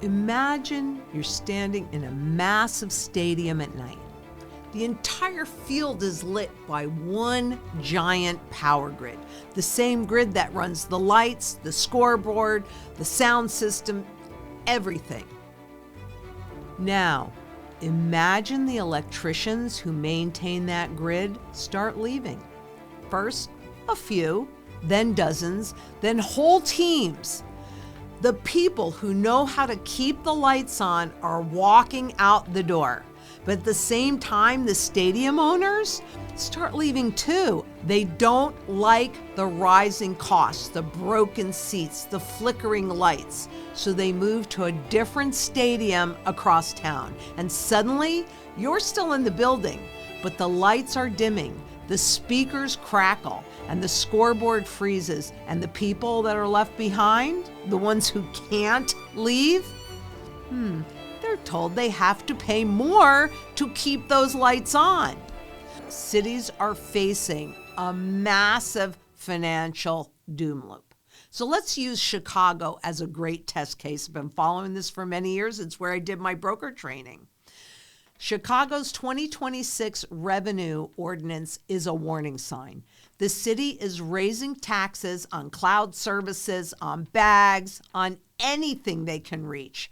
Imagine you're standing in a massive stadium at night. The entire field is lit by one giant power grid, the same grid that runs the lights, the scoreboard, the sound system, everything. Now, imagine the electricians who maintain that grid start leaving. First, a few, then dozens, then whole teams. The people who know how to keep the lights on are walking out the door. But at the same time, the stadium owners start leaving too. They don't like the rising costs, the broken seats, the flickering lights. So they move to a different stadium across town. And suddenly, you're still in the building, but the lights are dimming, the speakers crackle, and the scoreboard freezes. And the people that are left behind, the ones who can't leave, they're told they have to pay more to keep those lights on. Cities are facing a massive financial doom loop. So let's use Chicago as a great test case. I've been following this for many years. It's where I did my broker training. Chicago's 2026 revenue ordinance is a warning sign. The city is raising taxes on cloud services, on bags, on anything they can reach.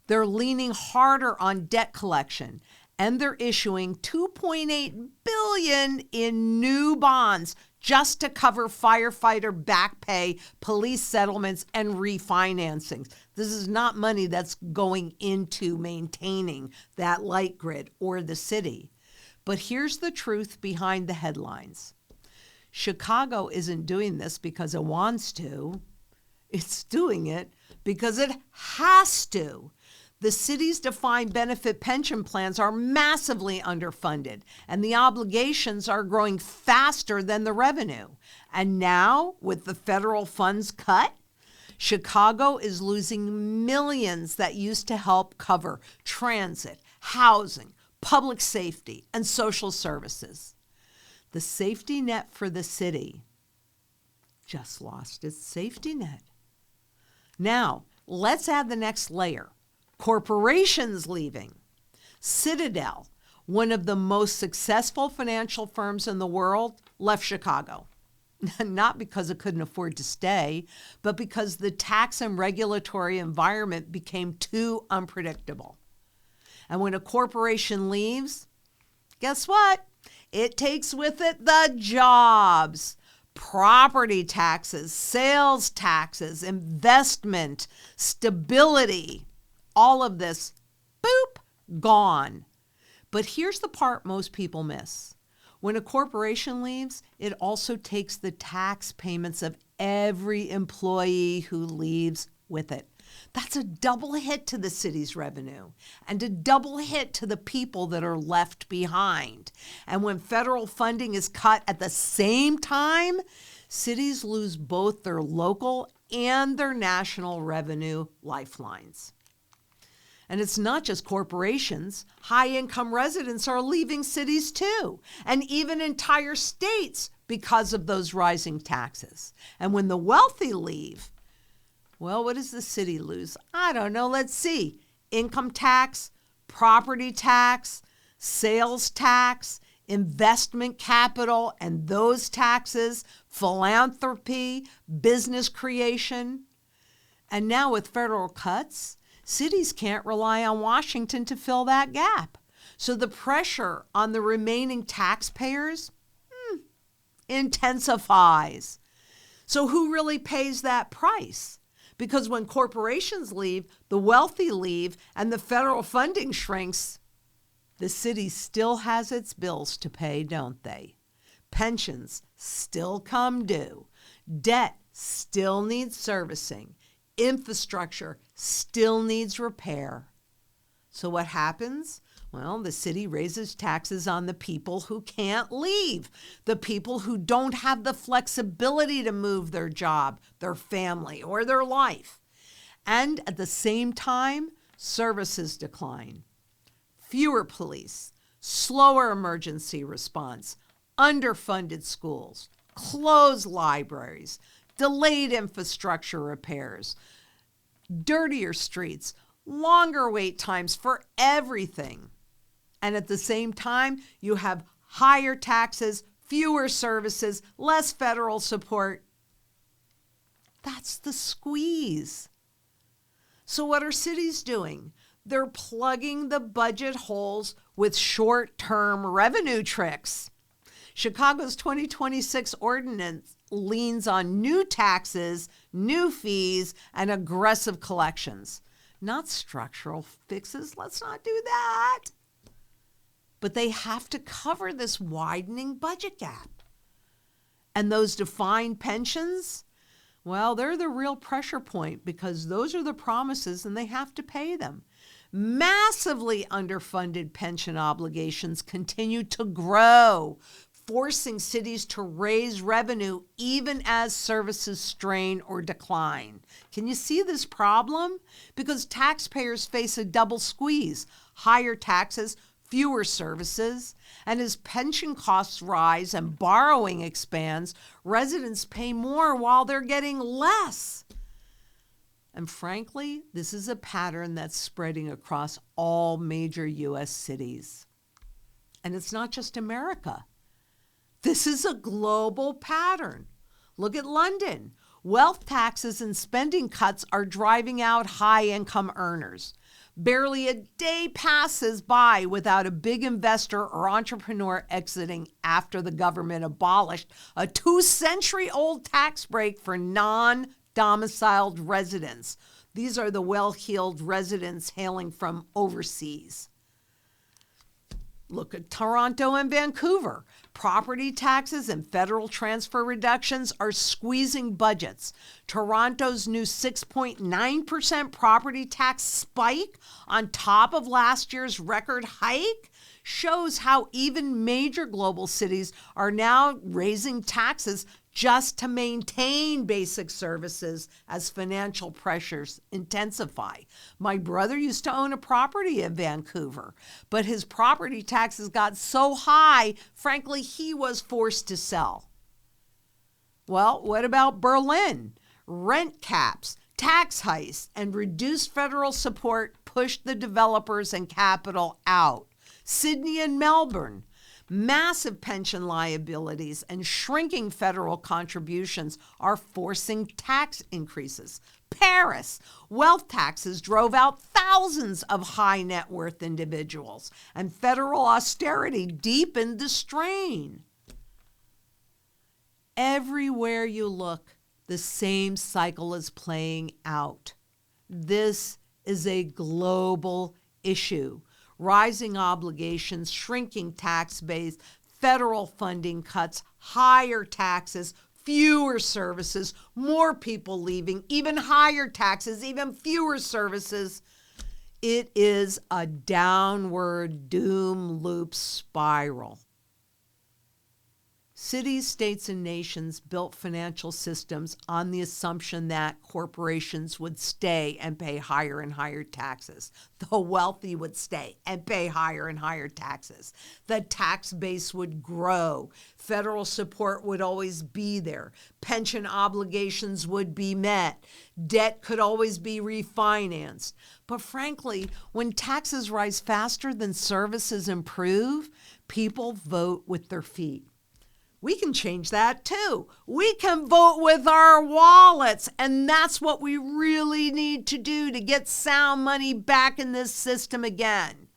They're leaning harder on debt collection, and they're issuing $2.8 billion in new bonds just to cover firefighter back pay, police settlements, and refinancings. This is not money that's going into maintaining that light grid or the city. But here's the truth behind the headlines. Chicago isn't doing this because it wants to. It's doing it because it has to. The city's defined benefit pension plans are massively underfunded, and the obligations are growing faster than the revenue. And now, with the federal funds cut, Chicago is losing millions that used to help cover transit, housing, public safety, and social services. The safety net for the city just lost its safety net. Now, let's add the next layer. Corporations leaving. Citadel, one of the most successful financial firms in the world, left Chicago. Not because it couldn't afford to stay, but because the tax and regulatory environment became too unpredictable. And when a corporation leaves, guess what? It takes with it the jobs, property taxes, sales taxes, investment, stability. All of this, boop, gone. But here's the part most people miss. When a corporation leaves, it also takes the tax payments of every employee who leaves with it. That's a double hit to the city's revenue and a double hit to the people that are left behind. And when federal funding is cut at the same time, cities lose both their local and their national revenue lifelines. And it's not just corporations. High-income residents are leaving cities too, and even entire states because of those rising taxes. And when the wealthy leave, well, what does the city lose? I don't know. Let's see. Income tax, property tax, sales tax, investment capital, and those taxes, philanthropy, business creation. And now with federal cuts, cities can't rely on Washington to fill that gap. So the pressure on the remaining taxpayers intensifies. So who really pays that price? Because when corporations leave, the wealthy leave, and the federal funding shrinks, the city still has its bills to pay, don't they? Pensions still come due. Debt still needs servicing. Infrastructure still needs repair. So what happens? Well, the city raises taxes on the people who can't leave, the people who don't have the flexibility to move their job, their family, or their life. And at the same time, services decline. Fewer police, slower emergency response, underfunded schools, closed libraries, delayed infrastructure repairs, dirtier streets, longer wait times for everything. And at the same time, you have higher taxes, fewer services, less federal support. That's the squeeze. So what are cities doing? They're plugging the budget holes with short-term revenue tricks. Chicago's 2026 ordinance leans on new taxes, new fees, and aggressive collections. Not structural fixes. Let's not do that. But they have to cover this widening budget gap. And those defined pensions, well, they're the real pressure point because those are the promises and they have to pay them. Massively underfunded pension obligations continue to grow, forcing cities to raise revenue even as services strain or decline. Can you see this problem? Because taxpayers face a double squeeze, higher taxes, fewer services, and as pension costs rise and borrowing expands, residents pay more while they're getting less. And frankly, this is a pattern that's spreading across all major U.S. cities. And it's not just America. This is a global pattern. Look at London. Wealth taxes and spending cuts are driving out high-income earners. Barely a day passes by without a big investor or entrepreneur exiting after the government abolished a 2-century-old tax break for non-domiciled residents. These are the well-heeled residents hailing from overseas. Look at Toronto and Vancouver. Property taxes and federal transfer reductions are squeezing budgets. Toronto's new 6.9% property tax spike on top of last year's record hike shows how even major global cities are now raising taxes just to maintain basic services as financial pressures intensify. My brother used to own a property in Vancouver, but his property taxes got so high, frankly, he was forced to sell. Well, what about Berlin? Rent caps, tax hikes, and reduced federal support pushed the developers and capital out. Sydney and Melbourne, massive pension liabilities and shrinking federal contributions are forcing tax increases. Paris, wealth taxes drove out thousands of high net worth individuals, and federal austerity deepened the strain. Everywhere you look, the same cycle is playing out. This is a global issue. Rising obligations, shrinking tax base, federal funding cuts, higher taxes, fewer services, more people leaving, even higher taxes, even fewer services. It is a downward doom loop spiral. Cities, states, and nations built financial systems on the assumption that corporations would stay and pay higher and higher taxes. The wealthy would stay and pay higher and higher taxes. The tax base would grow. Federal support would always be there. Pension obligations would be met. Debt could always be refinanced. But frankly, when taxes rise faster than services improve, people vote with their feet. We can change that too. We can vote with our wallets, and that's what we really need to do to get sound money back in this system again.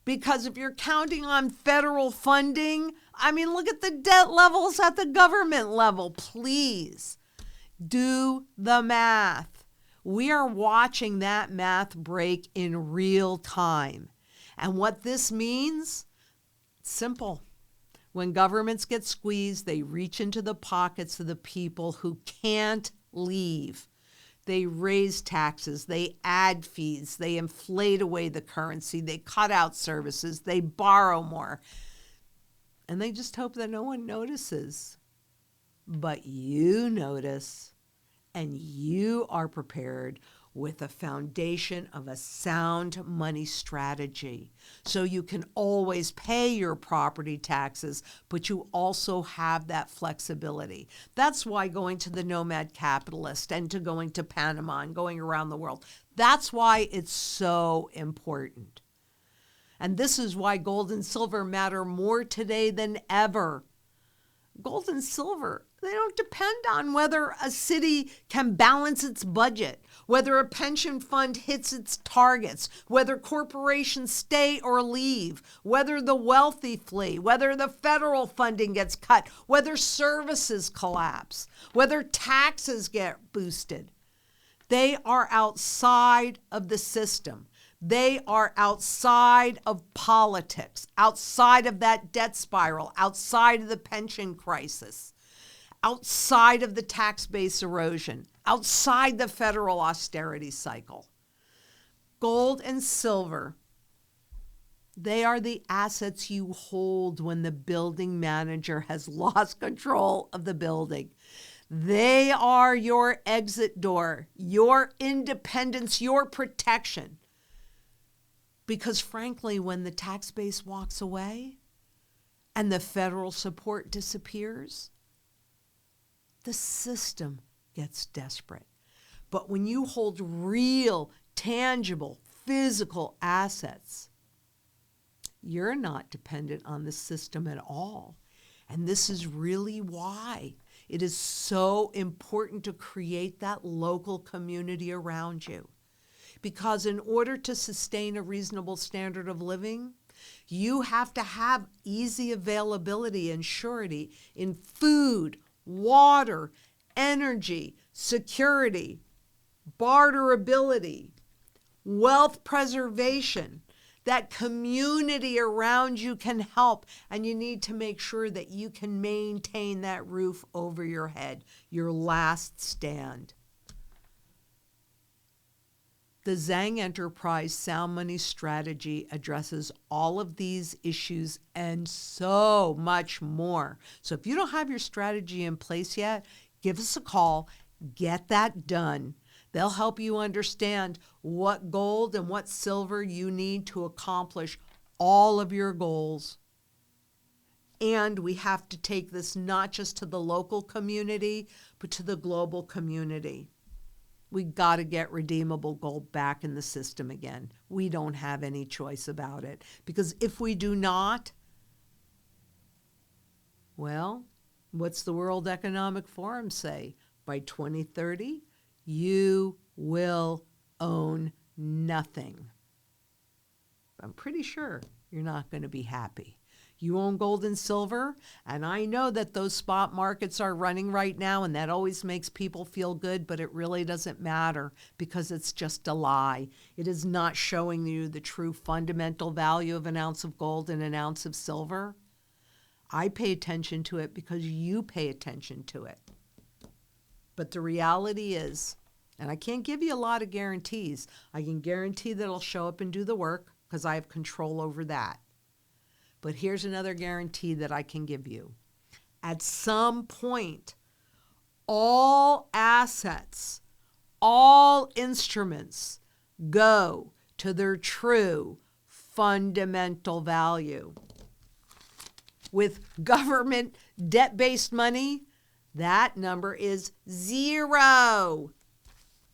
Because if you're counting on federal funding, look at the debt levels at the government level. Please do the math. We are watching that math break in real time. And what this means? Simple. When governments get squeezed, they reach into the pockets of the people who can't leave. They raise taxes, they add fees, they inflate away the currency, they cut out services, they borrow more. And they just hope that no one notices. But you notice, and you are prepared with a foundation of a sound money strategy. So you can always pay your property taxes, but you also have that flexibility. That's why going to the Nomad Capitalist and to going to Panama and going around the world, that's why it's so important. And this is why gold and silver matter more today than ever. Gold and silver, they don't depend on whether a city can balance its budget, whether a pension fund hits its targets, whether corporations stay or leave, whether the wealthy flee, whether the federal funding gets cut, whether services collapse, whether taxes get boosted. They are outside of the system. They are outside of politics, outside of that debt spiral, outside of the pension crisis, outside of the tax base erosion, outside the federal austerity cycle. Gold and silver, they are the assets you hold when the building manager has lost control of the building. They are your exit door, your independence, your protection. Because frankly, when the tax base walks away and the federal support disappears, the system gets desperate. But when you hold real, tangible, physical assets, you're not dependent on the system at all. And this is really why it is so important to create that local community around you. Because in order to sustain a reasonable standard of living, you have to have easy availability and surety in food, water, energy, security, barterability, wealth preservation. That community around you can help, and you need to make sure that you can maintain that roof over your head, your last stand. The Zang Enterprise Sound Money Strategy addresses all of these issues and so much more. So if you don't have your strategy in place yet, give us a call, get that done. They'll help you understand what gold and what silver you need to accomplish all of your goals. And we have to take this not just to the local community, but to the global community. We got to get redeemable gold back in the system again. We don't have any choice about it. Because if we do not, well, what's the World Economic Forum say? By 2030, you will own nothing. I'm pretty sure you're not going to be happy. You own gold and silver, and I know that those spot markets are running right now, and that always makes people feel good, but it really doesn't matter because it's just a lie. It is not showing you the true fundamental value of an ounce of gold and an ounce of silver. I pay attention to it because you pay attention to it. But the reality is, and I can't give you a lot of guarantees. I can guarantee that it'll show up and do the work because I have control over that. But here's another guarantee that I can give you. At some point, all assets, all instruments go to their true fundamental value. With government debt-based money, that number is zero.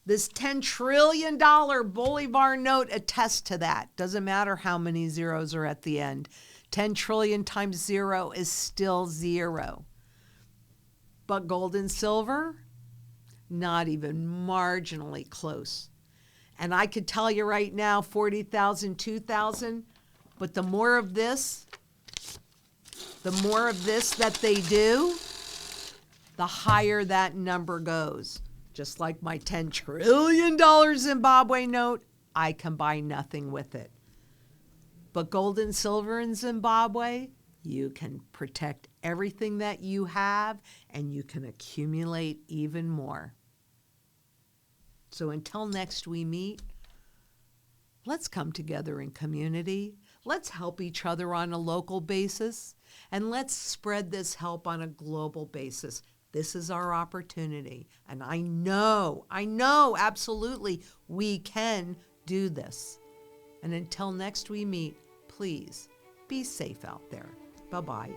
This $10 trillion Bolivar note attests to that. Doesn't matter how many zeros are at the end. 10 trillion times zero is still zero. But gold and silver, not even marginally close. And I could tell you right now, 40,000, 2,000, but the more of this that they do, the higher that number goes. Just like my $10 trillion Zimbabwe note, I can buy nothing with it. But gold and silver in Zimbabwe, you can protect everything that you have, and you can accumulate even more. So until next we meet, let's come together in community. Let's help each other on a local basis, and let's spread this help on a global basis. This is our opportunity. And I know, absolutely, we can do this. And until next we meet, please be safe out there. Bye-bye.